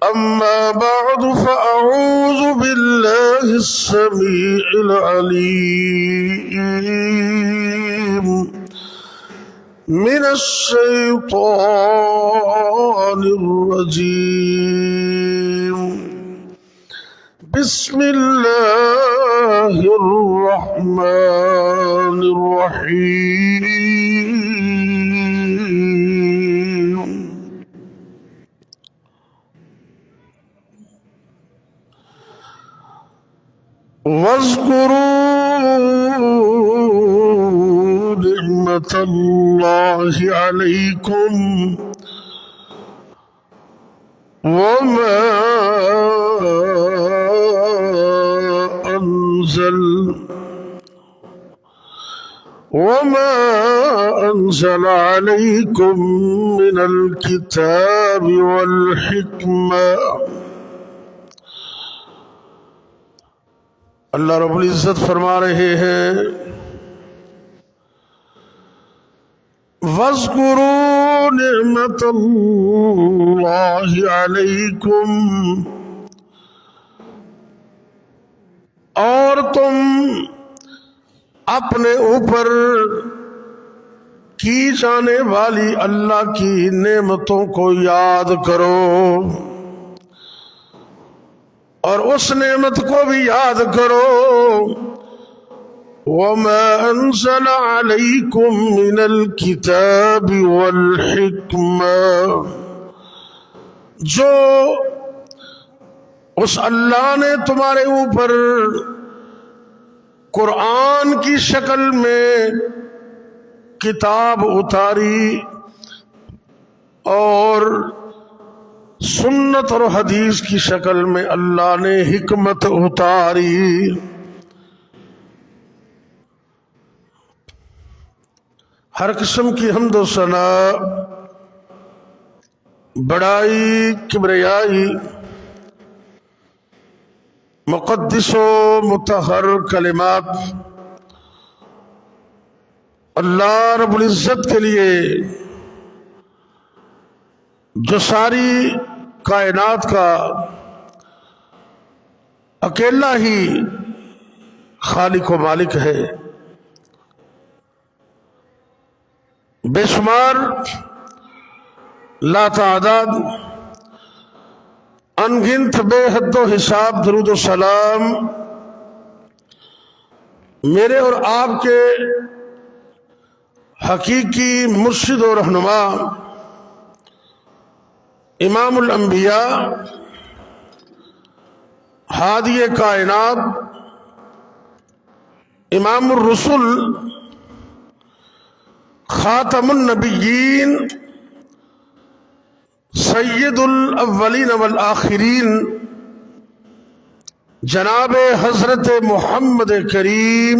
أما بعد فأعوذ بالله السميع العليم من الشيطان الرجيم. بسم الله الرحمن الرحيم. واذكروا نعمة الله عليكم وما أنزل عليكم من الكتاب والحكمة. اللہ رب العزت فرما رہے ہیں وَاذْكُرُوا نِعْمَةَ اللَّهِ عَلَيْكُمْ، اور تم اپنے اوپر کی جانے والی اللہ کی نعمتوں کو یاد کرو، اور اس نعمت کو بھی یاد کرو وَمَا أَنزَلَ عَلَيْكُم مِّنَ الْكِتَابِ وَالْحِكْمَةِ، جو اس اللہ نے تمہارے اوپر قرآن کی شکل میں کتاب اتاری اور سنت اور حدیث کی شکل میں اللہ نے حکمت اتاری۔ ہر قسم کی حمد و ثنا، بڑائی، کبریائی، مقدس و مطہر کلمات اللہ رب العزت کے لیے، جو ساری کائنات کا اکیلا ہی خالق و مالک ہے، بے شمار لا تعداد انگنت بے حد و حساب درود و سلام میرے اور آپ کے حقیقی مرشد و رہنما امام الانبیاء، ہادی کائنات، امام الرسل، خاتم النبیین، سید الاولین والآخرین، جناب حضرت محمد کریم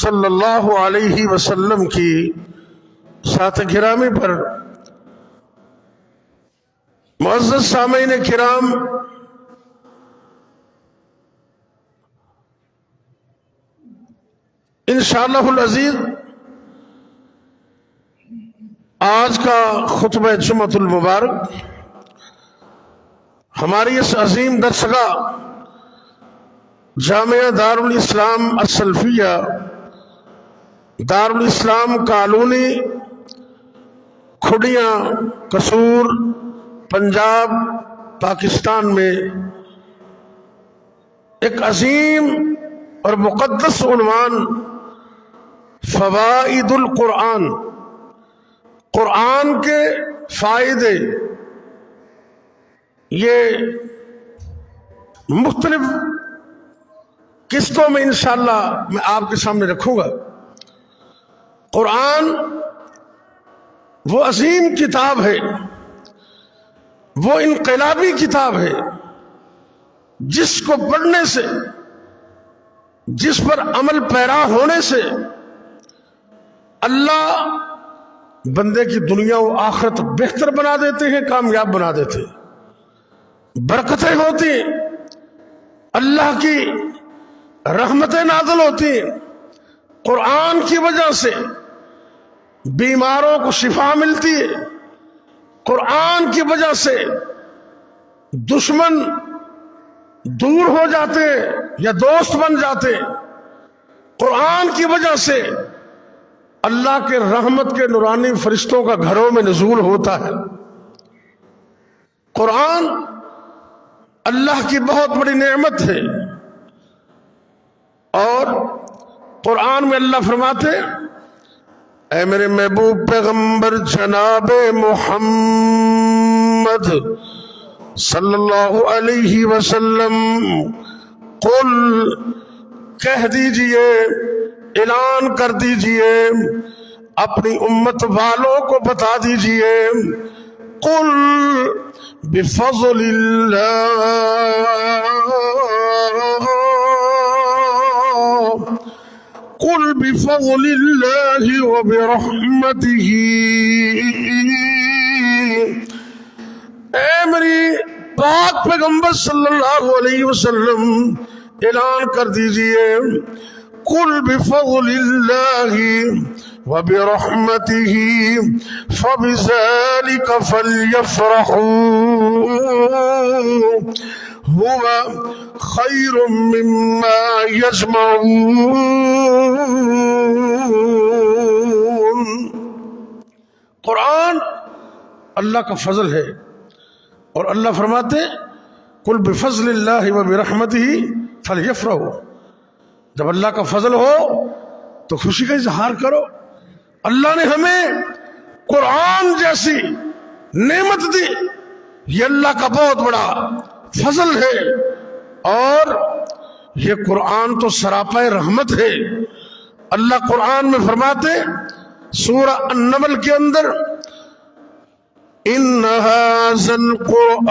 صلی اللہ علیہ وسلم کی ذات گرامی پر معزز سامعین کرام، انشاءاللہ العزیز آج کا خطبہ جمعۃ المبارک ہماری اس عظیم درسگاہ جامعہ دارالاسلام السلفیہ، دارالاسلام کالونی، کھڑیاں، قصور، پنجاب، پاکستان میں ایک عظیم اور مقدس عنوان فوائد القرآن، قرآن کے فائدے، یہ مختلف قسطوں میں انشاءاللہ میں آپ کے سامنے رکھوں گا۔ قرآن وہ عظیم کتاب ہے، وہ انقلابی کتاب ہے، جس کو پڑھنے سے، جس پر عمل پیرا ہونے سے اللہ بندے کی دنیا و آخرت بہتر بنا دیتے ہیں، کامیاب بنا دیتے ہیں، برکتیں ہوتی ہیں، اللہ کی رحمتیں نازل ہوتی ہیں، قرآن کی وجہ سے بیماروں کو شفا ملتی ہے، قرآن کی وجہ سے دشمن دور ہو جاتے یا دوست بن جاتے، قرآن کی وجہ سے اللہ کے رحمت کے نورانی فرشتوں کا گھروں میں نزول ہوتا ہے۔ قرآن اللہ کی بہت بڑی نعمت ہے، اور قرآن میں اللہ فرماتے اے میرے محبوب پیغمبر جناب محمد صلی اللہ علیہ وسلم، قل کہہ دیجئے، اعلان کر دیجئے، اپنی امت والوں کو بتا دیجئے، قل بفضل اللہ، قل بفضل اللہ وبرحمتہ، اے میری پاک پیغمبر صلی اللہ علیہ وسلم اعلان کر دیجئے، قل بفضل اللہ وبرحمتہ فبذلک فلیفرحوا هو خیر مما یجمعون۔ قرآن اللہ کا فضل ہے، اور اللہ فرماتے قل بفضل اللہ وبرحمتہ فلیفرحوا، جب اللہ کا فضل ہو تو خوشی کا اظہار کرو۔ اللہ نے ہمیں قرآن جیسی نعمت دی، یہ اللہ کا بہت بڑا فضل ہے، اور یہ قرآن تو سراپا رحمت ہے۔ اللہ قرآن میں فرماتے سورہ النمل کے اندر ان ھذا القرآن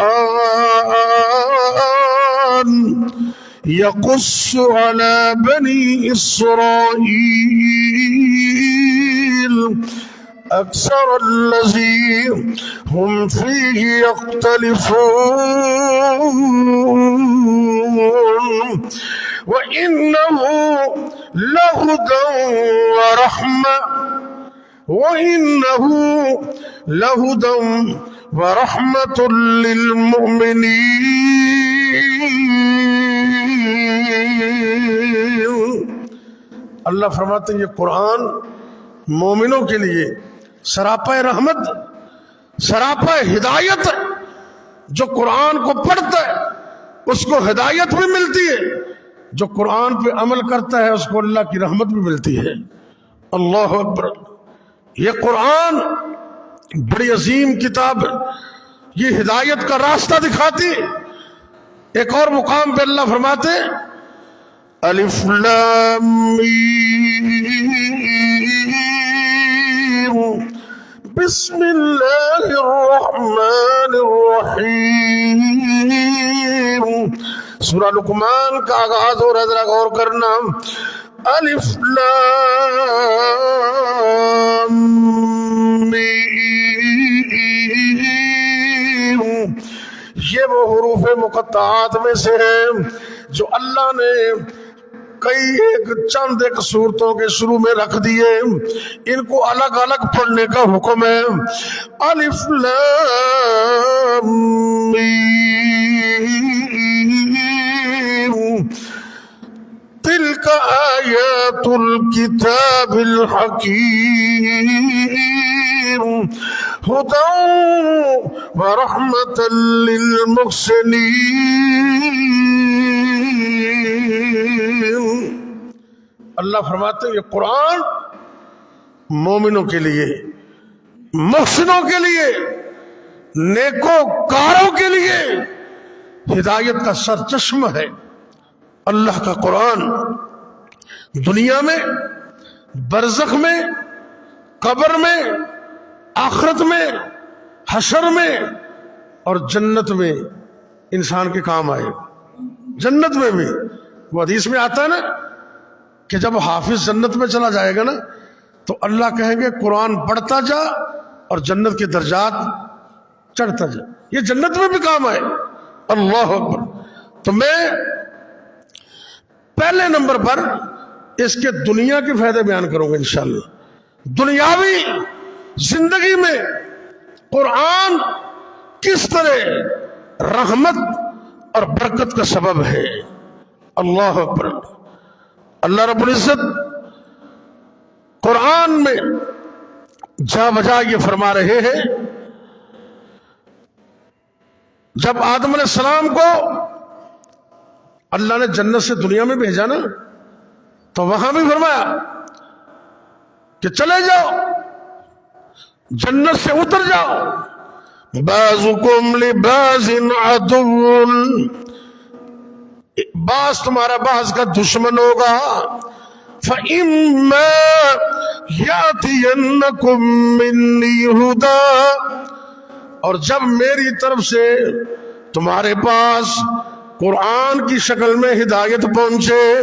یقص علی بنی اسرائیل اکثر الذی ہم فیہ یختلفون وَإِنَّهُ لَهُدًى وَرَحْمَةٌ وَإِنَّهُ لَهُدًى وَرَحْمَةٌ لِّلْمُؤْمِنِينَ۔ اللہ فرماتے ہیں یہ قرآن مومنوں کے لیے سراپا رحمت، سراپا ہدایت، جو قرآن کو پڑھتا ہے اس کو ہدایت بھی ملتی ہے، جو قرآن پہ عمل کرتا ہے اس کو اللہ کی رحمت بھی ملتی ہے۔ اللہ اکبر، یہ قرآن بڑی عظیم کتاب ہے، یہ ہدایت کا راستہ دکھاتی ہے۔ ایک اور مقام پہ اللہ فرماتے الف لام میم بسم اللہ الرحمن الرحیم۔ سورہ لقمان کا آغاز ہو رہا ہے، ذرا غور کرنا، الف لام میم، یہ وہ حروف مقطعات میں سے ہیں جو اللہ نے چند ایک صورتوں کے شروع میں رکھ دیے، ان کو الگ الگ پڑھنے کا حکم ہے۔ الف لام میم تلک آیات الکتاب الحکیم ھدی ورحمۃ للمحسنین۔ اللہ فرماتے ہیں یہ قرآن مومنوں کے لیے، محسنوں کے لیے، نیکوکاروں کے لیے ہدایت کا سرچشمہ ہے۔ اللہ کا قرآن دنیا میں، برزخ میں، قبر میں، آخرت میں، حشر میں اور جنت میں انسان کے کام آئے۔ جنت میں بھی وہ حدیث میں آتا ہے نا کہ جب حافظ جنت میں چلا جائے گا نا تو اللہ کہیں گے قرآن پڑھتا جا اور جنت کے درجات چڑھتا جا، یہ جنت میں بھی کام آئے۔ اللہ اکبر۔ تو میں پہلے نمبر پر اس کے دنیا کے فائدے بیان کروں گا انشاءاللہ۔ دنیاوی زندگی میں قرآن کس طرح رحمت اور برکت کا سبب ہے۔ اللہ اکبر۔ اللہ رب العزت قرآن میں جا بجا یہ فرما رہے ہیں، جب آدم علیہ السلام کو اللہ نے جنت سے دنیا میں بھیجا نا، تو وہاں بھی فرمایا کہ چلے جاؤ، جنت سے اتر جاؤ۔ بعضکم لبعض عدو، بعض تمہارا بعض کا دشمن ہوگا۔ فَإِمَّا يَأْتِيَنَّكُم مِّنِّي هُدًى، اور جب میری طرف سے تمہارے پاس قرآن کی شکل میں ہدایت پہنچے،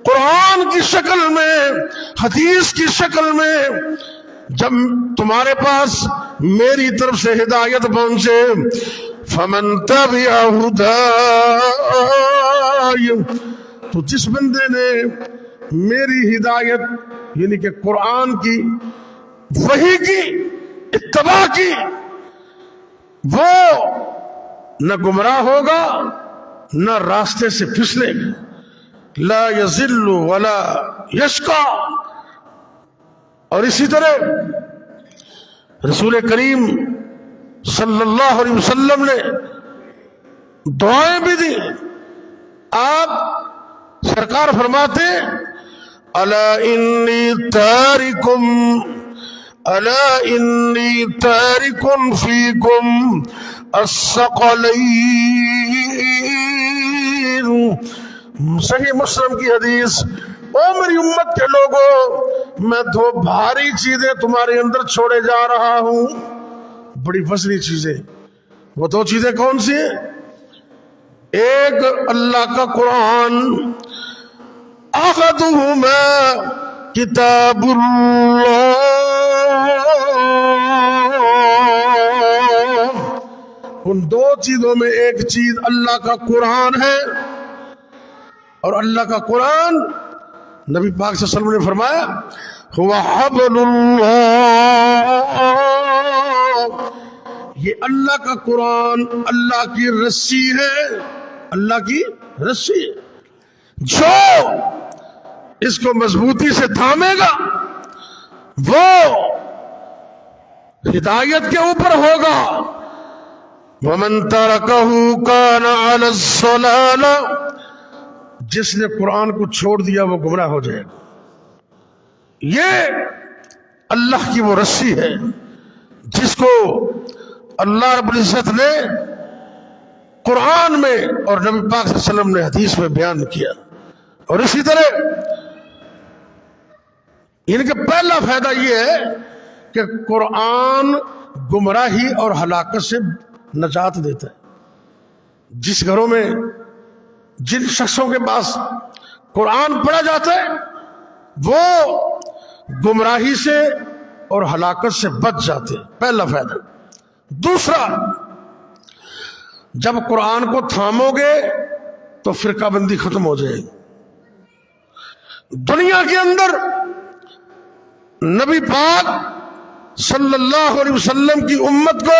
قرآن کی شکل میں، حدیث کی شکل میں جب تمہارے پاس میری طرف سے ہدایت پہنچے، فَمَن تَبِعَ هُدَايَ، تو جس بندے نے میری ہدایت یعنی کہ قرآن کی، وحی کی اتباع کی، وہ نہ گمراہ ہوگا نہ راستے سے پھسلے گا۔ لا یضل ولا یشقی۔ اور اسی طرح رسول کریم صلی اللہ علیہ وسلم نے دعائیں بھی دی۔ آپ سرکار فرماتے الا انی تارکم، الا انی تارکم فیکم الثقلین، صحیح مسلم کی حدیث، او میری امت کے لوگوں، میں دو بھاری چیزیں تمہارے اندر چھوڑے جا رہا ہوں، بڑی وزنی چیزیں۔ وہ دو چیزیں کون سی ہیں؟ ایک اللہ کا قرآن، احدہما کتاب اللہ، ان دو چیزوں میں ایک چیز اللہ کا قرآن ہے، اور اللہ کا قرآن نبی پاک صلی اللہ علیہ وسلم نے فرمایا هو حبل اللہ، یہ اللہ کا قرآن اللہ کی رسی ہے، اللہ کی رسی ہے۔ جو اس کو مضبوطی سے تھامے گا وہ ہدایت کے اوپر ہوگا۔ وَمَن تَرَكَهُ كَانَ عَلَى الضَّلَالَةِ، جس نے قرآن کو چھوڑ دیا وہ گمراہ ہو جائے گا۔ یہ اللہ کی وہ رسی ہے جس کو اللہ رب العزت نے قرآن میں اور نبی پاک صلی اللہ علیہ وسلم نے حدیث میں بیان کیا۔ اور اسی طرح ان کا پہلا فائدہ یہ ہے کہ قرآن گمراہی اور ہلاکت سے نجات دیتا ہے۔ جس گھروں میں جن شخصوں کے پاس قرآن پڑھا جاتا ہے وہ گمراہی سے اور ہلاکت سے بچ جاتے ہیں، پہلا فائدہ۔ دوسرا، جب قرآن کو تھامو گے تو فرقہ بندی ختم ہو جائے گی۔ دنیا کے اندر نبی پاک صلی اللہ علیہ وسلم کی امت کو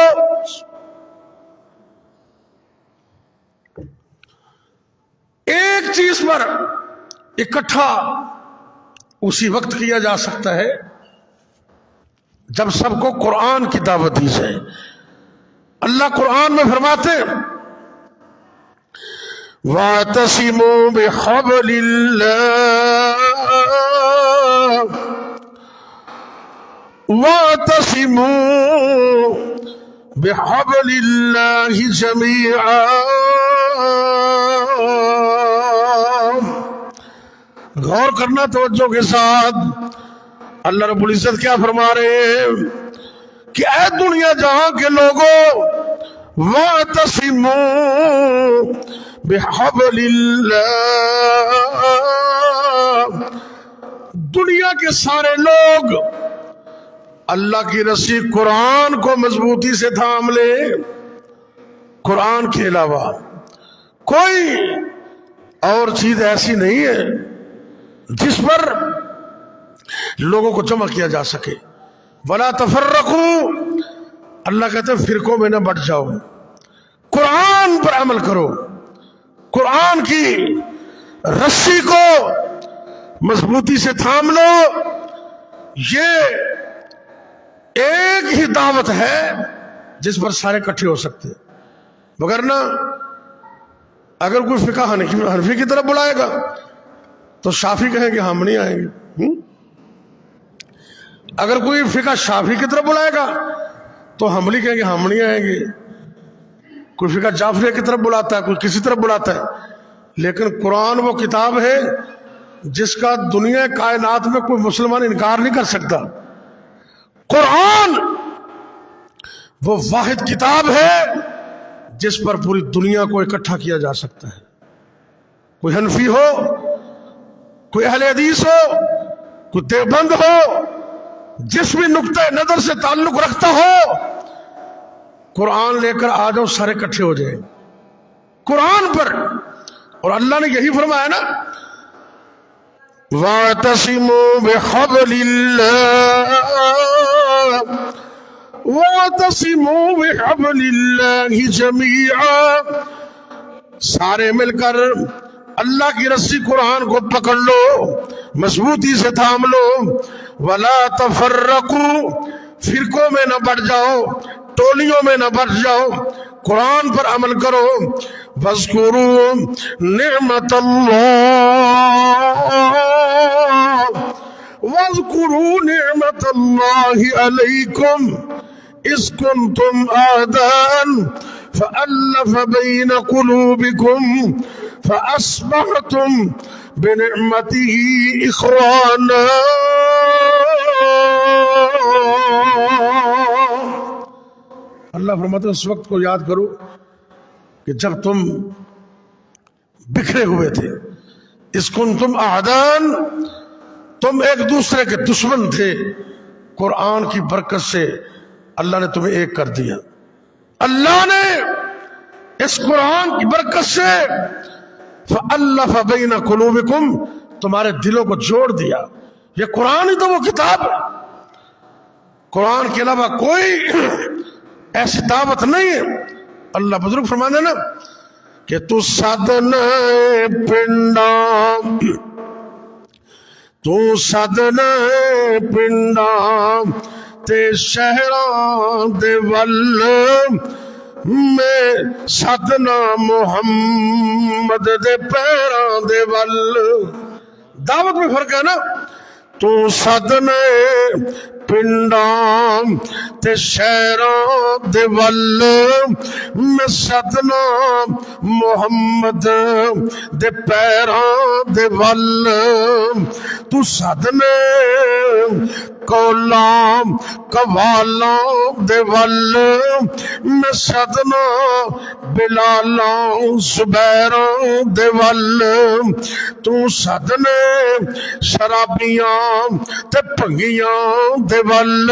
ایک چیز پر اکٹھا اسی وقت کیا جا سکتا ہے جب سب کو قرآن کی دعوت دی جائے۔ اللہ قرآن میں فرماتے وَاعْتَصِمُوا بِحَبْلِ اللَّهِ، وَاعْتَصِمُوا بِحَبْلِ اللَّهِ جَمِيعًا۔ غور کرنا توجہ کے ساتھ، اللہ رب العزت کیا فرما رہے ہیں کہ اے دنیا جہاں کے لوگوں، وَاعْتَصِمُوا بِحَبْلِ اللَّهِ، دنیا کے سارے لوگ اللہ کی رسی قرآن کو مضبوطی سے تھام لے۔ قرآن کے علاوہ کوئی اور چیز ایسی نہیں ہے جس پر لوگوں کو جمع کیا جا سکے۔ وَلَا تَفَرَّقُوا، اللہ کہتے ہیں فرقوں میں نہ بٹ جاؤ۔ قرآن قرآن پر عمل کرو، قرآن کی رسی کو مضبوطی سے تھام لو۔ یہ ایک ہی دعوت ہے جس پر سارے اکٹھے ہو سکتے ہیں، وگرنہ اگر کوئی فقہ حنفی کی طرف بلائے گا تو شافعی کہیں گے ہم نہیں آئیں گے، اگر کوئی فقہ شافعی کی طرف بلائے گا تو حنبلی کہیں گے ہم نہیں آئیں گے، کوئی فقہ جعفری کی طرف بلاتا ہے، کوئی کسی طرف بلاتا ہے۔ لیکن قرآن وہ کتاب ہے جس کا دنیا کائنات میں کوئی مسلمان انکار نہیں کر سکتا۔ قرآن وہ واحد کتاب ہے جس پر پوری دنیا کو اکٹھا کیا جا سکتا ہے، کوئی حنفی ہو، کوئی اہل حدیث ہو، کوئی دیوبند ہو، جس بھی نقطہ نظر سے تعلق رکھتا ہو، قرآن لے کر آ جاؤ، سارے اکٹھے ہو جائیں قرآن پر۔ اور اللہ نے یہی فرمایا نا، وَاعْتَصِمُوا بِحَبْلِ اللَّهِ وَاعْتَصِمُوا بِحَبْلِ اللَّهِ جَمِيعًا، سارے مل کر اللہ کی رسی قرآن کو پکڑ لو، مضبوطی سے تھام لو، وَلَا تَفَرَّقُوا، فرقوں میں نہ بٹ جاؤ، ٹولیوں میں نہ بٹ جاؤ، قرآن پر عمل کرو۔ وَاذْكُرُوا نِعْمَةَ اللَّهِ عَلَيْكُمْ إِذْ كُنْتُمْ أَعْدَاءً فَأَلَّفَ بَيْنَ قُلُوبِكُمْ فَأَصْبَحْتُمْ بِنِعْمَتِهِ إِخْوَانًا۔ اللہ فرماتا ہے اس وقت کو یاد کرو کہ جب تم بکھرے ہوئے تھے، اذ کنتم اعداء، تم ایک دوسرے کے دشمن تھے، قرآن کی برکت سے اللہ نے تمہیں ایک کر دیا۔ اللہ نے اس قرآن کی برکت سے فَأَلَّفَ بَيْنَ قُلُوبِكُمْ، تمہارے دلوں کو جوڑ دیا۔ یہ قرآن ہی تو وہ کتاب ہے، قرآن کے علاوہ کوئی ایسی دعوت نہیں ہے۔ اللہ بزرگ فرمانے نا کہ تو سادنے پنڈام، تو سادنے پنڈام تے شہران دے ول، میں سادنا محمد دے پیران دے ول۔ دعوت میں فرق ہے نا، تو سادنے پنڈام تے شہران دے ول، میں سدنا محمد دے پیران دے ول، تو سدنے کولام قوالام دے ول، میں سدنا بلالام زبیران دے ول، تو سدنے شرابیاں تے پنگیاں دے ول،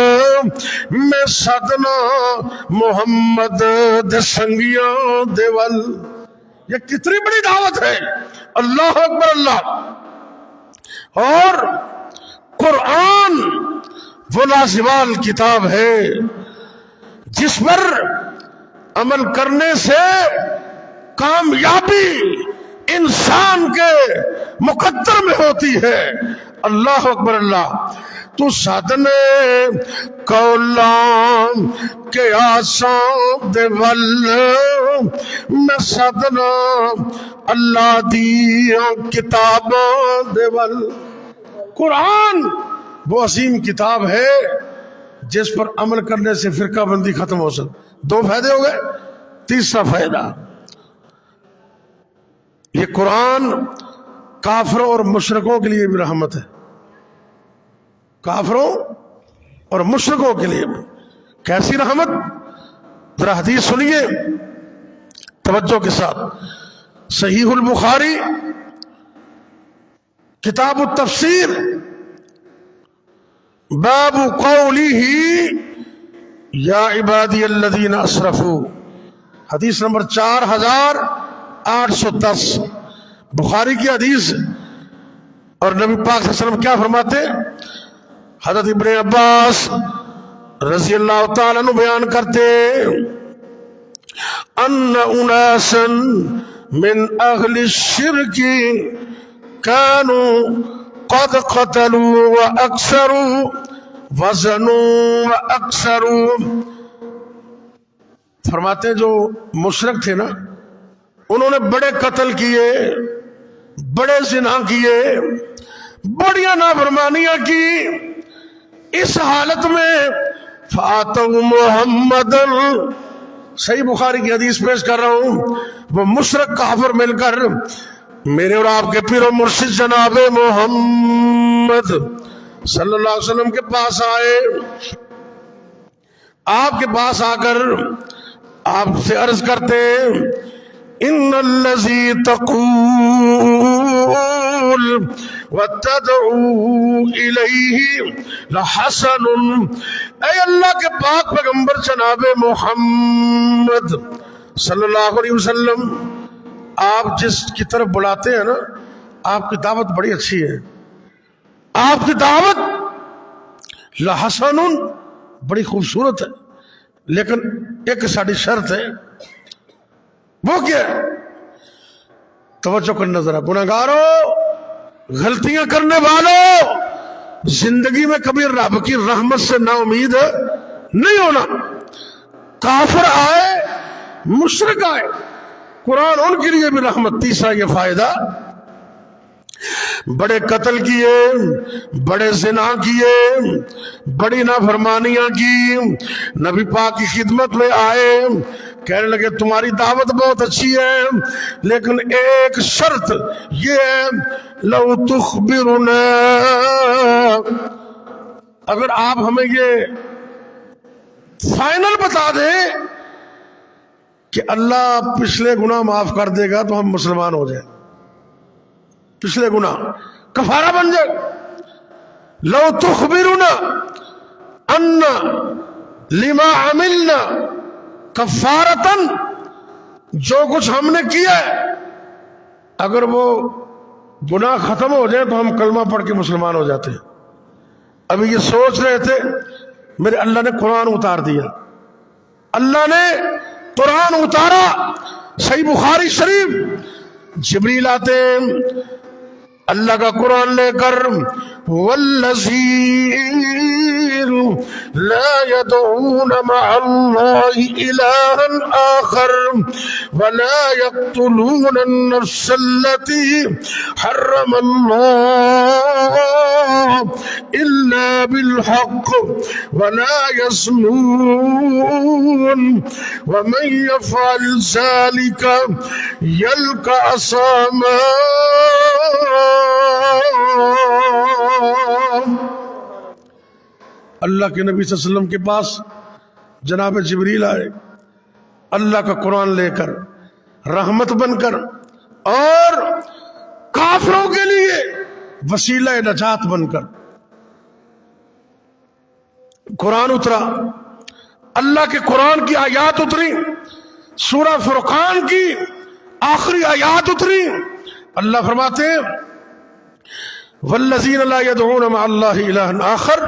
میں سدنا محمد دے سنگیاں دے ول۔ یہ کتنی بڑی دعوت ہے، اللہ اکبر اللہ۔ اور قرآن وہ لازوال کتاب ہے جس پر عمل کرنے سے کامیابی انسان کے مقدر میں ہوتی ہے۔ اللہ اکبر اللہ۔ تو سادنے کولام کے آسان دے ول، میں سادنا اللہ دیاں کتاباں دے ول۔ قرآن وہ عظیم کتاب ہے جس پر عمل کرنے سے فرقہ بندی ختم ہو سکتی۔ دو فائدے ہو گئے، تیسرا فائدہ، یہ قرآن کافروں اور مشرکوں کے لیے بھی رحمت ہے، کافروں اور مشرکوں کے لیے بھی۔ کیسی رحمت؟ ذرا حدیث سنیے توجہ کے ساتھ۔ صحیح البخاری کتاب التفسیر، باب قوله یا عبادی الذین اسرفوا، حدیث نمبر 4810، بخاری کی حدیث۔ اور نبی پاک صلی اللہ علیہ وسلم کیا فرماتے؟ حضرت ابن عباس رضی اللہ تعالیٰ عنہ بیان کرتے ان اناسا من اهل الشرك كانوا قد قتلوا واكثروا وزنوا واكثروا. فرماتے ہیں جو مشرک تھے نا انہوں نے بڑے قتل کیے، بڑے زنا کیے، بڑیاں نافرمانیاں کی. اس حالت میں فاتوا محمدا، صحیح بخاری کی حدیث پیش کر رہا ہوں، وہ مشرک کافر مل کر میرے اور آپ کے پیر و مرشد جناب محمد صلی اللہ علیہ وسلم کے پاس آئے. آپ کے پاس آ کر آپ سے عرض کرتے ان الذی تقول وتدعو الیہ لحسن. اے اللہ کے پاک پیغمبر جناب محمد صلی اللہ علیہ وسلم، آپ جس کی طرف بلاتے ہیں نا آپ کی دعوت بڑی اچھی ہے. آپ کی دعوت لحسن بڑی خوبصورت ہے، لیکن ایک ساڑی شرط ہے. وہ کیا ہے؟ توجہ کرنا ذرا. گناہگاروں، غلطیاں کرنے والوں، زندگی میں کبھی رب کی رحمت سے نا امید نہیں ہونا. کافر آئے، مشرک آئے، قرآن ان کے لیے بھی رحمت. تیسرا یہ فائدہ، بڑے قتل کیے، بڑے زنا کیے، بڑی نافرمانیاں کی، نبی پاک کی خدمت میں آئے، کہنے لگے تمہاری دعوت بہت اچھی ہے لیکن ایک شرط یہ ہے لو تخبرنا، اگر آپ ہمیں یہ فائنل بتا دیں کہ اللہ پچھلے گناہ معاف کر دے گا تو ہم مسلمان ہو جائیں. پچھلے گناہ کفارہ بن جائے. لو تخبرنا ان لما عملنا کفارتن، جو کچھ ہم نے کیا ہے اگر وہ گناہ ختم ہو جائے تو ہم کلمہ پڑھ کے مسلمان ہو جاتے ہیں. ابھی یہ سوچ رہے تھے، میرے اللہ نے قرآن اتار دیا. اللہ نے قرآن اتارا. صحیح بخاری شریف، جبریل آتے اللہ کا قرآن لے کر، والذین لا يدعون مع اللہ الہا آخر ولا يقتلون النفس التي حرم اللہ الا بالحق ولا يزنون ومن يفعل ذلك يلقى أثاما. اللہ کے نبی صلی اللہ علیہ وسلم کے پاس جناب جبریل آئے، اللہ کا قرآن لے کر، رحمت بن کر اور کافروں کے لیے وسیلہ نجات بن کر. قرآن اترا، اللہ کے قرآن کی آیات اتری، سورہ فرقان کی آخری آیات اتری. اللہ فرماتے ہیں والذین لا يدعون مع اللہ الہا آخر،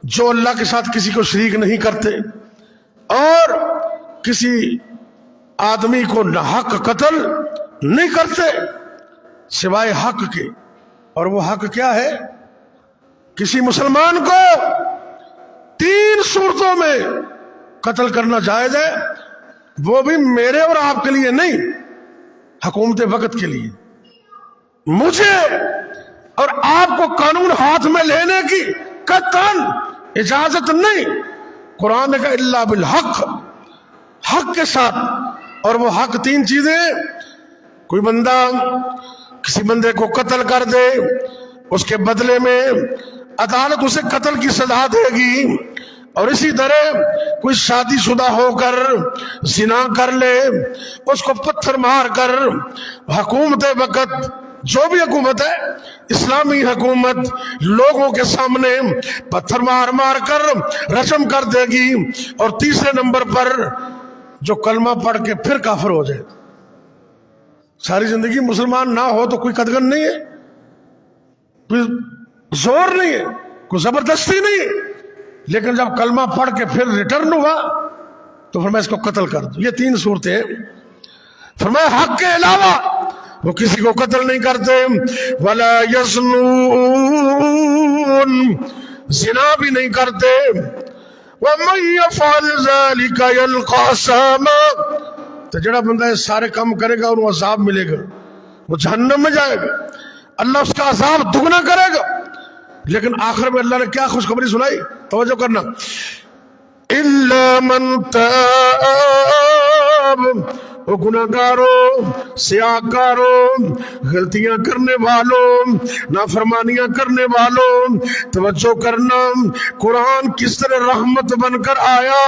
جو اللہ کے ساتھ کسی کو شریک نہیں کرتے اور کسی آدمی کو ناحق قتل نہیں کرتے سوائے حق کے. اور وہ حق کیا ہے؟ کسی مسلمان کو 3 صورتوں میں قتل کرنا جائز ہے، وہ بھی میرے اور آپ کے لیے نہیں، حکومت وقت کے لیے. مجھے اور آپ کو قانون ہاتھ میں لینے کی قطعاً اجازت نہیں. قرآن نے کہا الا بالحق، حق کے ساتھ. اور وہ حق 3 چیزیں. کوئی بندہ کسی بندے کو قتل کر دے، اس کے بدلے میں عدالت اسے قتل کی سزا دے گی. اور اسی طرح کوئی شادی شدہ ہو کر زنا کر لے، اس کو پتھر مار کر حکومت وقت، جو بھی حکومت ہے اسلامی حکومت، لوگوں کے سامنے پتھر مار مار کر رجم کر دے گی. اور تیسرے نمبر پر جو کلمہ پڑھ کے پھر کافر ہو جائے. ساری زندگی مسلمان نہ ہو تو کوئی قدغن نہیں ہے، کوئی زور نہیں ہے، کوئی زبردستی نہیں ہے، لیکن جب کلمہ پڑھ کے پھر ریٹرن ہوا تو فرمایا اس کو قتل کر دو. یہ 3 صورتیں. فرمایا حق کے علاوہ وہ کسی کو قتل نہیں کرتے. ولا یزنون، زنا بھی نہیں کرتے. ومن يفعل ذلك يلقى أثاما، تو جڑا بندہ یہ سارے کام کرے گا انہوں عذاب ملے گا، وہ جہنم میں جائے گا، اللہ اس کا عذاب دگنا کرے گا. لیکن آخر میں اللہ نے کیا خوشخبری سنائی؟ توجہ کرنا. الا من تاب، وہ گناہگاروں، سیاہکاروں، غلطیاں کرنے والوں، نافرمانیاں کرنے والوں. توجہ کرنا، قرآن کس طرح رحمت بن کر آیا،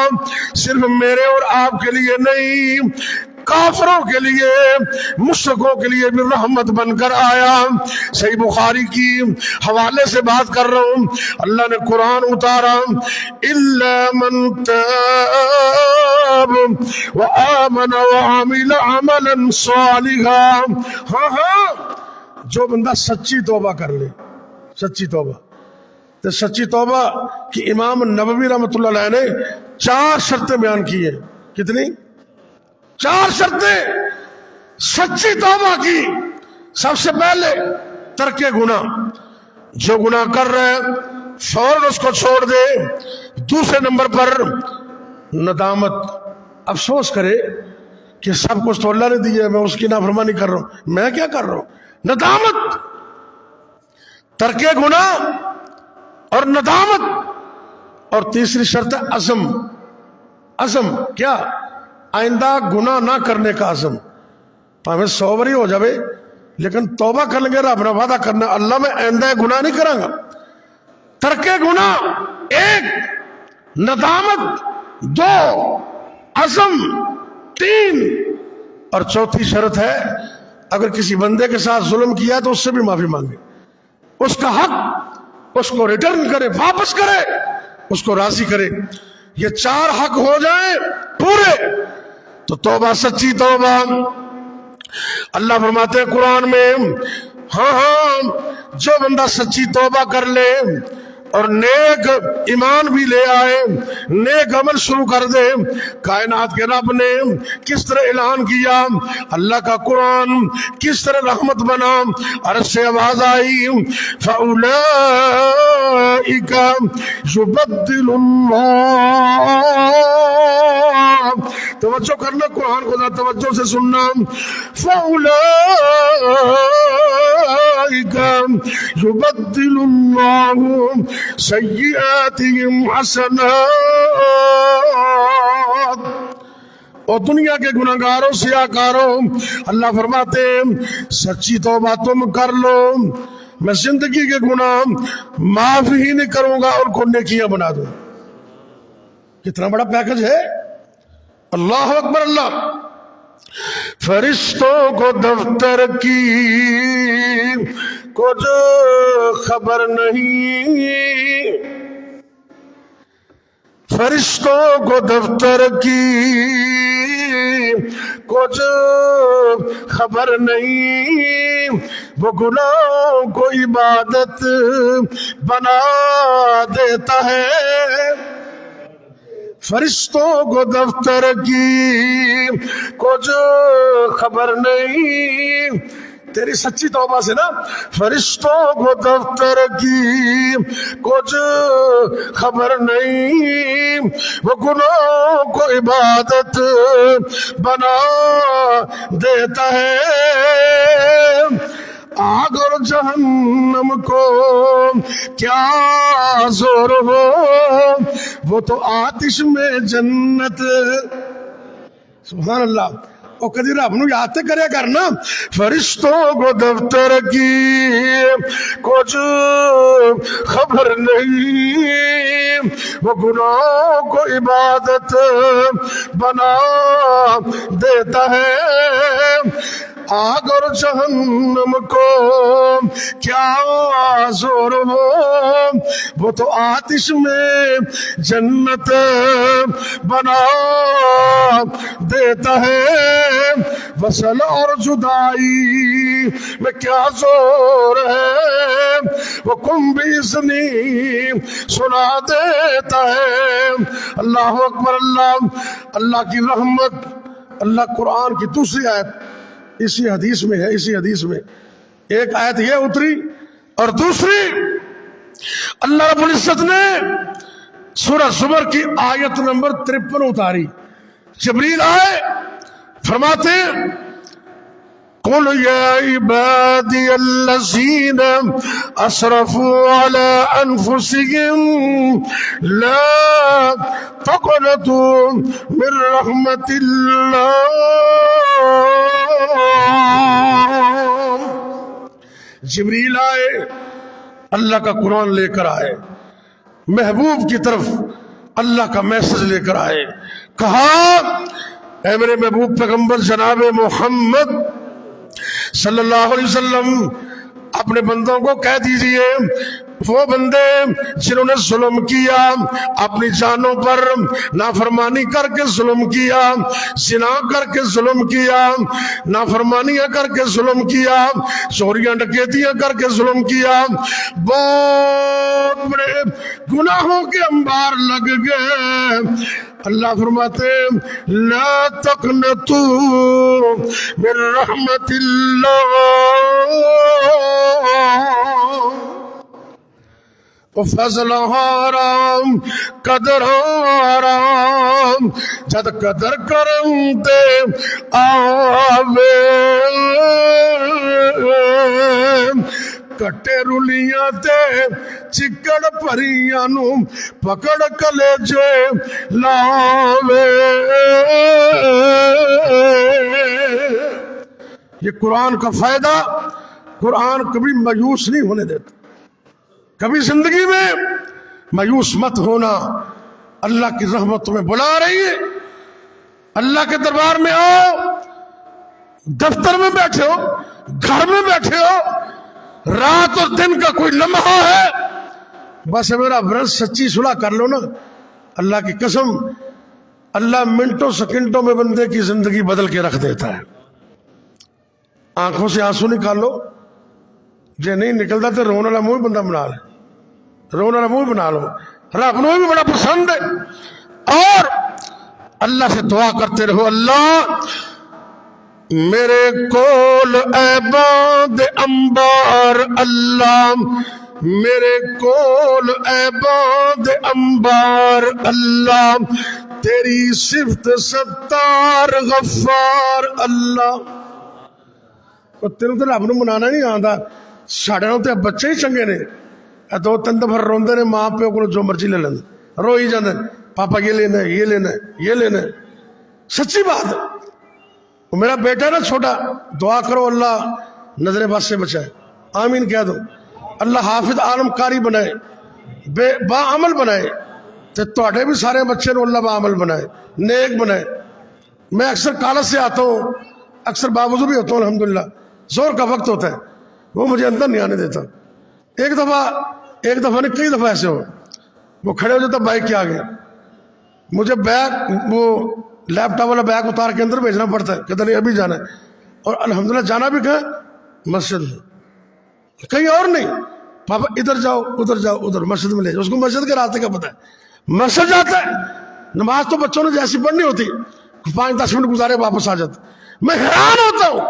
صرف میرے اور آپ کے لیے نہیں، کافروں کے لیے، مشرکوں کے لیے بھی رحمت بن کر آیا. صحیح بخاری کی حوالے سے بات کر رہا ہوں. اللہ نے قرآن اتارا، الا من تاب وآمن وعمل عملا صالحا. ہاں جو بندہ سچی توبہ کر لے. سچی توبہ، تو سچی توبہ کی امام نبوی رحمۃ اللہ علیہ نے 4 شرطیں بیان کی ہیں. کتنی؟ 4 شرطیں سچی توبہ کی. سب سے پہلے ترک گناہ، جو گناہ کر رہے فوراً اس کو چھوڑ دے. دوسرے نمبر پر ندامت، افسوس کرے کہ سب کچھ تو اللہ نے دیا ہے، میں اس کی نافرمانی کر رہا ہوں، میں کیا کر رہا ہوں. ندامت، ترک گناہ اور ندامت. اور تیسری شرط ہے عزم. عزم کیا؟ آئندہ گناہ نہ کرنے کا عزم. ہمیں 100 باری ہو جاوے لیکن توبہ کر لیں گے، رب نے وعدہ کرنا اللہ میں آئندہ گناہ نہیں کروں گا. ترک گناہ 1، ندامت 2، عزم 3، اور چوتھی شرط ہے اگر کسی بندے کے ساتھ ظلم کیا تو اس سے بھی معافی مانگے، اس کا حق اس کو ریٹرن کرے، واپس کرے، اس کو راضی کرے. یہ 4 حق ہو جائیں پورے تو توبہ سچی توبہ. اللہ فرماتے ہیں قرآن میں، ہاں جو بندہ سچی توبہ کر لے اور نیک ایمان بھی لے آئے، نیک عمل شروع کر دے. کائنات کے رب نے کس طرح اعلان کیا، اللہ کا قرآن کس طرح رحمت بنا. عرش سے آواز آئی، فَأُولَئِكَ يُبَدِّلُ اللَّهُ. توجہ کرنا، قرآن کو توجہ سے سننا. فَأُولَئِكَ يُبَدِّلُ اللَّهُ سیئاتہم حسنات. اور دنیا کے گناہگاروں، سیاہکاروں، اللہ فرماتے ہیں سچی توبہ تم کر لو، میں زندگی کے گناہ معاف ہی نہیں کروں گا اور کو نیکیاں بنا دوں. کتنا بڑا پیکج ہے. اللہ اکبر. اللہ فرشتوں کو دفتر کی کچھ خبر نہیں، فرشتوں کو دفتر کی کچھ خبر نہیں، وہ گناہوں کو عبادت بنا دیتا ہے. فرشتوں کو دفتر کی کچھ خبر نہیں. تیری سچی توبہ سے نا، فرشتوں کو دفتر کی کچھ خبر نہیں، وہ گناہوں کو عبادت بنا دیتا ہے. آگ اور جہنم کو کیا زور ہو، وہ تو آتش میں جنت. سبحان اللہ. اور کدی رب نو یاد کریا کرنا، فرشتوں کو دفتر کی کچھ خبر نہیں، وہ گناہوں کو عبادت بنا دیتا ہے. آگ اور جہنم کو کیا زور ہو، وہ تو آتش میں جنت بنا دیتا ہے. فصل اور جدائی میں کیا زور ہے، وہ کم بھی اتنی سنا دیتا ہے۔ اللہ اکبر۔ اللہ کی رحمت، اللہ قرآن کی دوسری آیت اسی حدیث میں ہے، اسی حدیث میں ایک آیت یہ اتری اور دوسری اللہ رب العزت نے سورہ زمر کی آیت نمبر 53 اتاری۔ جبریل آئے، فرماتے ہیں قُلْ يَا عِبَادِيَ الَّذِينَ أَسْرَفُوا عَلَىٰ أَنفُسِهِمْ لَا تَقْنَطُوا مِن رَّحْمَةِ اللَّهِ۔ جبریل آئے، اللہ کا قرآن لے کر آئے، محبوب کی طرف اللہ کا میسج لے کر آئے، کہا اے میرے محبوب پیغمبر جناب محمد صلی اللہ علیہ وسلم، اپنے بندوں کو کہہ دیجئے، وہ بندے جنہوں نے ظلم کیا، اپنی جانوں پر نافرمانی کر کے ظلم کیا، زنا کر کے ظلم کیا، نافرمانیاں کر کے ظلم کیا، چوریاں ڈکیتیاں کر کے ظلم کیا، بہت بڑے گناہوں کے انبار لگ گئے۔ اللہ فرماتے لا تقنطوا من رحمت اللہ، فضل حرام قدر حرام جد قدر کرم تے آوے، کٹے رلیاں تے چکڑ پریاں نو پکڑ کلیجے لاوے۔ یہ قرآن کا فائدہ، قرآن کبھی مایوس نہیں ہونے دیتا، کبھی زندگی میں مایوس مت ہونا۔ اللہ کی رحمت تمہیں بلا رہی ہے، اللہ کے دربار میں آؤ، دفتر میں بیٹھے ہو، گھر میں بیٹھے ہو، رات اور دن کا کوئی لمحہ ہے، بس میرا برس سچی صلح کر لو نا، اللہ کی قسم اللہ منٹوں سیکنڈوں میں بندے کی زندگی بدل کے رکھ دیتا ہے۔ آنکھوں سے آنسو نکال لو، جے نہیں نکلتا تو رونے والا منہ بندہ بنا لے، رونے والا منہ بنا لو، رب نو بھی بڑا پسند ہے۔ اور اللہ سے دعا کرتے رہو، اللہ میرے کول عیباں دے انبار، اللہ میرے کول عیباں دے انبار، اللہ تیری صفت ستار غفار۔ اللہ تینوں تو رب نو منانا نہیں آندا، ساڈے نال تے بچے ہی چنگے نے، دو تین دفعہ روندے نے، ماں پیو کو جو مرضی لے لیندے، رو ہی جاندے، پاپا یہ لینا ہے، یہ لینا ہے، یہ لینا ہے۔ سچی بات ہے، وہ میرا بیٹا نا چھوٹا، دعا کرو اللہ نظر بد سے بچائے، آمین کہہ دو، اللہ حافظ عالم قاری بنائے، با عمل بنائے، تے تواڈے بھی سارے بچے نو اللہ با عمل بنائے، نیک بنائے۔ میں اکثر کالج سے آتا ہوں، اکثر باوضو بھی ہوتا ہوں، الحمدللہ زور کا وقت ہوتا ہے، وہ مجھے اندر نہیں آنے دیتا۔ ایک دفعہ نہیں کئی دفعہ ایسے ہو، وہ کھڑے ہو جاتا بائک کے آگے، مجھے بیگ وہ لیپ ٹاپ والا بیگ اتار کے اندر بھیجنا پڑتا ہے، کہتا نہیں ابھی جانا ہے، اور الحمدللہ جانا بھی کہاں، مسجد میں، کہیں اور نہیں، پاپا ادھر جاؤ ادھر جاؤ ادھر، مسجد میں لے جاؤ، اس کو مسجد کے راستے کا پتہ ہے، مسجد جاتا ہے۔ نماز تو بچوں نے جیسی پڑھنی ہوتی، 5-10 منٹ گزارے واپس آ جاتا۔ میں حیران ہوتا ہوں،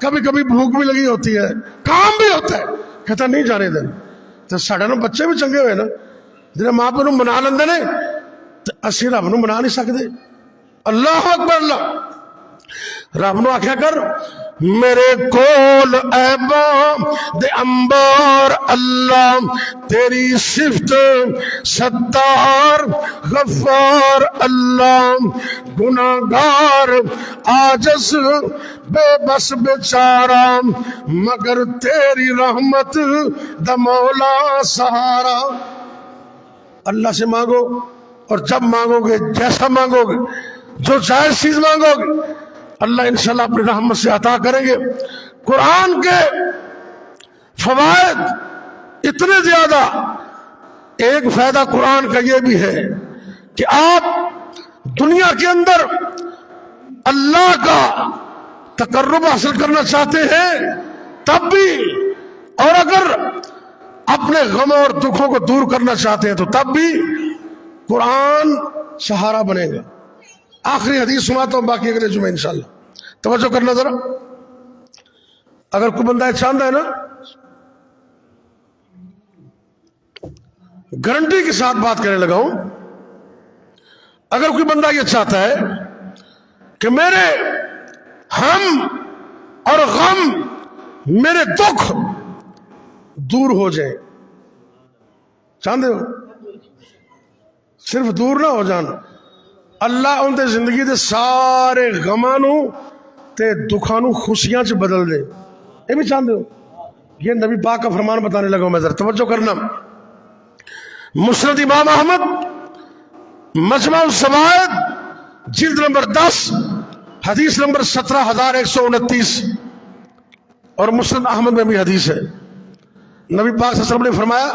کبھی کبھی بھوک بھی لگی ہوتی ہے، کام بھی ہوتا ہے، کہتا نہیں جانے دینا۔ تو ساڈے نو بچے بھی چنگے ہوئے نا، جنہیں ماں پیو نو منا لیندے نے، تو اسی رب نو منا نہیں سکتے۔ اللہ اکبر۔ اللہ رب نو آکھیا کر میرے کول عیباں دے انبار، اللہ تیری صفت ستار غفار، اللہ گناہگار عاجز بے بس بیچارہ، مگر تیری رحمت دا مولا سہارا۔ اللہ سے مانگو، اور جب مانگو گے، جیسا مانگو گے، جو جائز چیز مانگو گے، اللہ انشاءاللہ اپنی رحمت سے عطا کریں گے۔ قرآن کے فوائد اتنے زیادہ، ایک فائدہ قرآن کا یہ بھی ہے کہ آپ دنیا کے اندر اللہ کا تقرب حاصل کرنا چاہتے ہیں تب بھی، اور اگر اپنے غموں اور دکھوں کو دور کرنا چاہتے ہیں تو تب بھی قرآن سہارا بنے گا۔ آخری حدیث سناتا ہوں، باقی اگلے جمعے انشاءاللہ۔ توجہ کرنا ذرا، اگر کوئی بندہ چاہتا ہے نا، گارنٹی کے ساتھ بات کرنے لگا ہوں، اگر کوئی بندہ یہ چاہتا ہے کہ میرے ہم اور غم، میرے دکھ دور ہو جائیں، چاہتے ہو صرف دور نہ ہو جان، اللہ ان دے زندگی دے سارے غماں نوں تے دکھاں نوں خوشیاں چ بدل دے، یہ بھی چاہتے ہو؟ یہ نبی پاک کا فرمان بتانے لگا ہوں میں، ذرا توجہ کرنا۔ مسند امام احمد، مجمع الزوائد، جلد نمبر 10، حدیث نمبر 17129، اور مسند احمد میں بھی حدیث ہے۔ نبی پاک صلی اللہ علیہ وسلم نے فرمایا،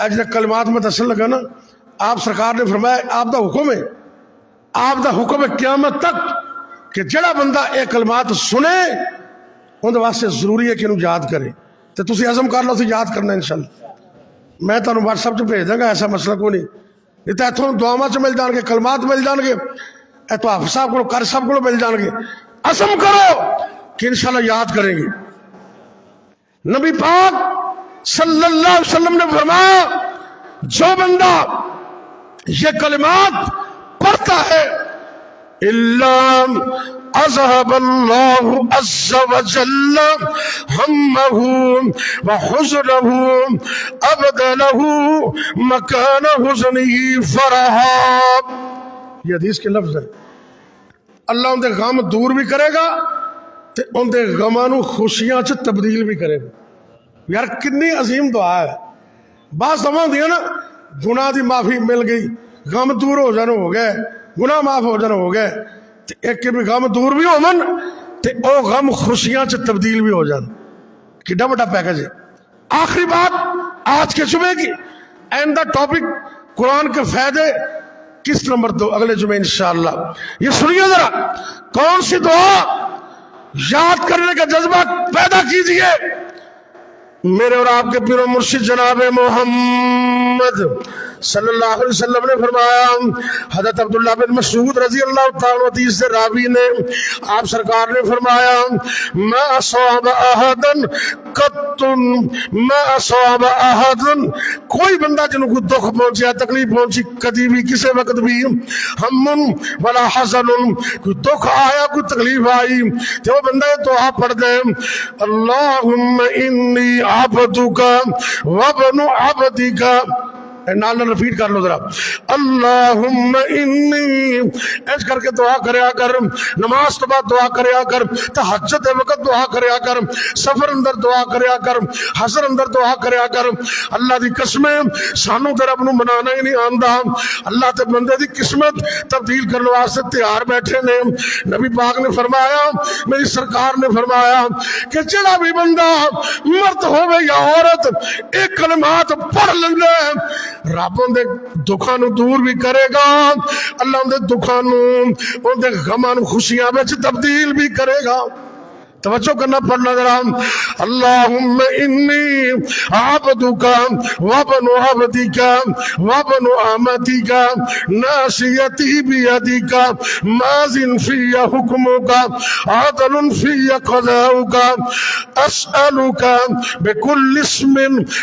اجل کلمات میں دسن لگا نا، آپ سرکار نے فرمایا آپ دا حکم ہے، آپ دا حکم ہے قیامت تک کہ جڑا بندہ اے کلمات سنے اندر واسطے ضروری ہے کہ انہوں یاد کرے، تو تسی عزم کر لو تو یاد کرنا انشاءاللہ۔ میں تمہیں واٹس ایپ بھیج دوں گا، ایسا مسئلہ کوئی نہیں، نہیں تو اتوں دعاواں چ مل جان گے، کلمات مل جان گے، تو حافظ صاحب کو کر صاحب کو مل جان گے۔ عزم کرو کہ انشاءاللہ یاد کریں گے۔ نبی پاک صلی اللہ علیہ وسلم نے فرمایا جو بندہ یہ کلمات پڑھتا ہے اِلَّا اذهب اللہ عز وجل ہمہ وحزنہ ابدلہ مکان حزنہ فرحا، یہ حدیث کے لفظ ہے۔ اللہ ان دے غم دور بھی کرے گا تے ان دے غماں نوں خوشیاں چ تبدیل بھی کرے گا۔ یار کنی عظیم دعا ہے۔ بعض دعا ہوندیاں نا، گناہ دی معافی مل گئی، غم دور ہو جانا ہو گئے، گناہ معاف ہو جانا ہو گئے، ایک کے بھی غم دور بھی ہو من تے او غم خوشیاں چ تبدیل بھی ہو جان، کڈا بڑا پیکج ہے۔ آخری بات آج کے جمعے کی، اینڈ دا ٹاپک قرآن کے فائدے، قسط نمبر 2 اگلے جمعے انشاءاللہ۔ یہ سنیے ذرا، کون سی دعا یاد کرنے کا جذبہ پیدا کیجئے۔ میرے اور آپ کے پیر و مرشد جناب محمد صلی اللہ علیہ وسلم نے فرمایا، حضرت عبداللہ بن مسعود رضی اللہ تعالیٰ عنہ سے راوی نے، آپ سرکار نے فرمایا ما اصاب احدا قط، ما اصاب احدا، کوئی بندہ جنہوں کو دکھ پہنچیا، تکلیف پہنچی کدی بھی کسی وقت بھی، ہم ولا حزن، کوئی دکھ آیا کوئی تکلیف آئی تو وہ بندہ یہ دعا پڑھ دے، اللہم انی عبدک وابن عبدک، نال رپیٹ کر لو ذرا، اللہم انی، ایس کر کے دعا کریا کر، نماز تو بعد دعا کریا کر، تہجد وقت دعا کریا کر، سفر اندر دعا کریا کر، حضر اندر دعا کریا کر۔ اللہ دی قسمیں سانو تے رب نو منانا ہی نہیں آندا، اللہ تے بندے دی قسمت تبدیل کرنے واسطے تیار بیٹھے نے۔ نبی پاک نے فرمایا، میری سرکار نے فرمایا کہ جڑا بھی بندہ مرد ہوئے یا عورت ایک کلمات پڑھ لندے رب ان دے دکھاں نو دور بھی کرے گا، اللہ ان دے دکھاں نو ان دے غماں نو خوشیاں وچ تبدیل بھی کرے گا۔ توجہ کرنا پڑنا ذرا، اللہم انی عبدک وابن عبدک وابن امتک ناصیتی بیدک ماض فی حکمک عدل فی قضاؤک اسألک بکل اسم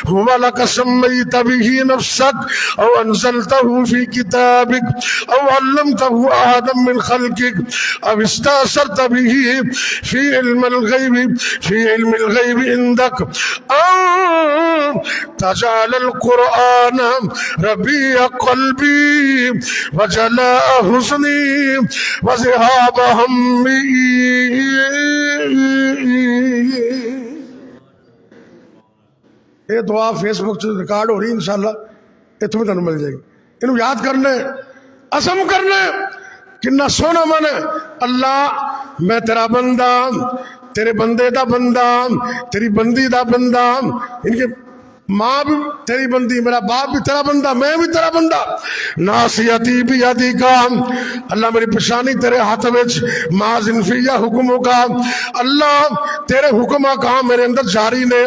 هو لک سمیت به نفسک او انزلتہ فی کتابک او علمتہ احدا من خلقک او استاثرت به فی علم الغیب فی علم الغیب عندک ان تجعل القرآن ربیع قلبی وجلاء حزنی وذہاب ہمی۔ یہ دعا فیس بک سے ریکارڈ ہو رہی ہے انشاءاللہ، یہ تمہیں تنوں مل جائے گی۔ انہوں یاد کرنے، عزم کرنے، کنا سونا من ہے، اللہ میں تیرا بندہ، تیرے بندے دا بندہ، تیری بندی دا بندہ، ان کے ماں بھی تیری بندی، میرا باپ بھی تیرا بندہ، میں بھی تیرا بندہ. ناصیتی بیدیکا، اللہ میری پشانی تیرے ہاتھ وچ، ماضٍ فیّا حکموں کا، اللہ تیرے حکم کام میرے اندر جاری نے،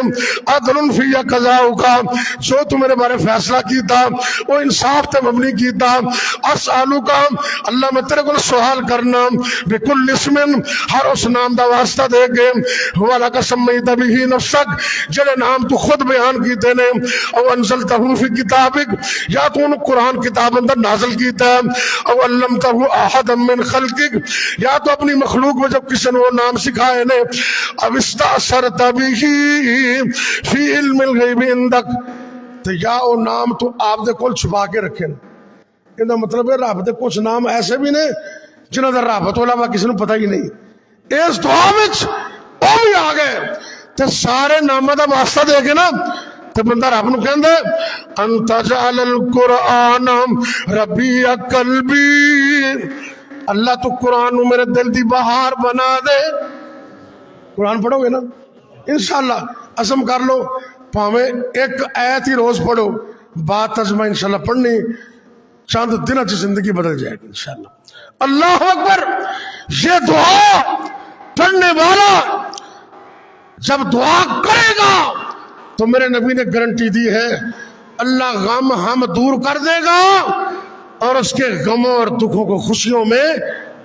عدل فیّا قضاؤ کا، جو تو میرے بارے فیصلہ کیتا وہ انصاف تے مبنی کیتا. اسالو کا، اللہ میں تیرے کو سوال کرنا، بکل اسم، ہر اس نام دا واسطہ دے کے، ہوا لک سمیت بہ نفسک، جڑے نام تو خود بیان کیتے نے، او انزلتہ فی کتابک، یا تو انہوں قرآن کتاب اندر نازل کیتا ہے، او علمتہ احدا من خلقک، یا تو اپنی مخلوق میں جب کسی نے وہ نام سکھائے نے، اب استأثرت بہ فی علم الغیب عندک، تو یا وہ نام تو آپ دے کول چھپا کے رکھے. ان کا مطلب ہے رب دے کچھ نام ایسے بھی نے جنہوں کا رب تو علاوہ کسی نے پتہ ہی نہیں. اس دعا وچ وہ بھی آ گئے تے سارے نامہ دا واسطہ دے کے نا تے بندہ رب نو کہندا ہے انت جعل القرآن ربیع قلبی، اللہ تو قرآن نو میرے دل دی بہار بنا دے. قرآن پڑھو گے نا انشاءاللہ، عزم کر لو پاویں ایک آیت ہی روز پڑھو، بات ترجمہ انشاءاللہ پڑھنی، چاند دنوں سے زندگی بدل جائے گی انشاءاللہ. اللہ اکبر. یہ دعا پڑھنے والا جب دعا کرے گا تو میرے نبی نے گارنٹی دی ہے اللہ غم ہم دور کر دے گا اور اس کے غموں اور دکھوں کو خوشیوں میں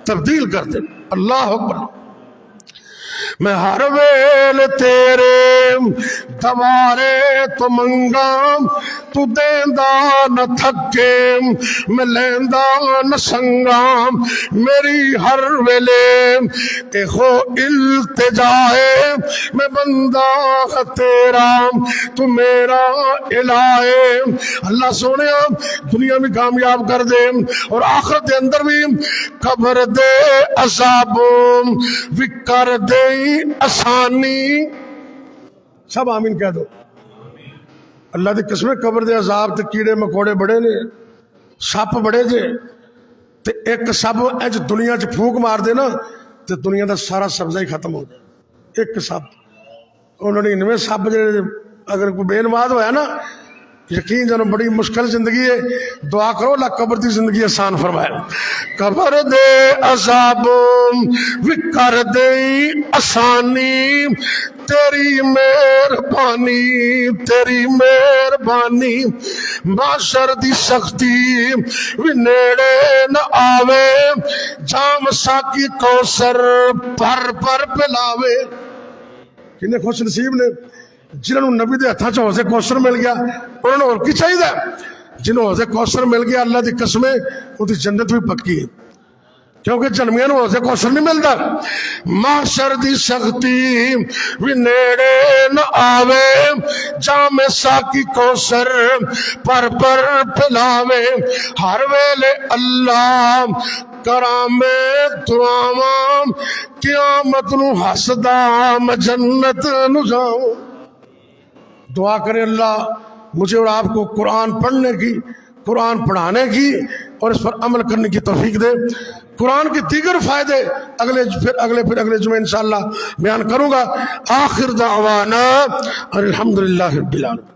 تبدیل کر دے گا. اللہ اکبر. میں ہر ویل تیرے دوارے تو منگا، تو دیندا نہ تھکے میں لیندہ نہ سنگا، میری ہر ویلے ایخو التجائے میں بندہ تیرا، تو میرا الہ. اللہ سونے دنیا میں کامیاب کر دے اور آخرت دے اندر بھی قبر دے عذابوں وکر دے آسانی. سب آمین کہہ دو. اللہ دی قسم قبر دے عذاب تے کیڑے مکوڑے بڑے نے، سپ بڑے جے، تے ایک سپ اج دنیا چ پھونک مار دے نا تے دنیا دا سارا سبزہ ہی ختم ہو جائے. ایک سپ. 99 سپ جڑے اگر کوئی بے نماز ہویا نا، یقین جانو بڑی مشکل زندگی ہے، دعا کرو اللہ قبر دی زندگی آسان فرمائے. قبر دے عذابوں وکر دے آسانی، تیری مہربانی تیری مہربانی، معاشر دی سختی وی نیڑے نہ آوے، جام ساکی کوثر پر پر پلاوے. کنے خوش نصیب نے جنہوں نبی دے ہتھاں چ حوض کوثر مل گیا، انہوں نے اور کی چاہیے؟ جنہوں حوض کوثر مل گیا اللہ دی قسم ان کی جنت بھی پکی ہے، کیونکہ جنمیاں نو حوض کوثر نہیں ملتا. معاشر دی سختی بھی نیڑے نہ آوے، جام ساکی کوثر پر پر پلاوے، ہر ویلے اللہ کرام دعاواں، قیامت نو ہسدا میں جنت نو جاؤں. دعا کریں اللہ مجھے اور آپ کو قرآن پڑھنے کی، قرآن پڑھانے کی اور اس پر عمل کرنے کی توفیق دے. قرآن کے دیگر فائدے اگلے جمعے انشاءاللہ بیان کروں گا. آخر دعوانا الحمدللہ رب العالمین.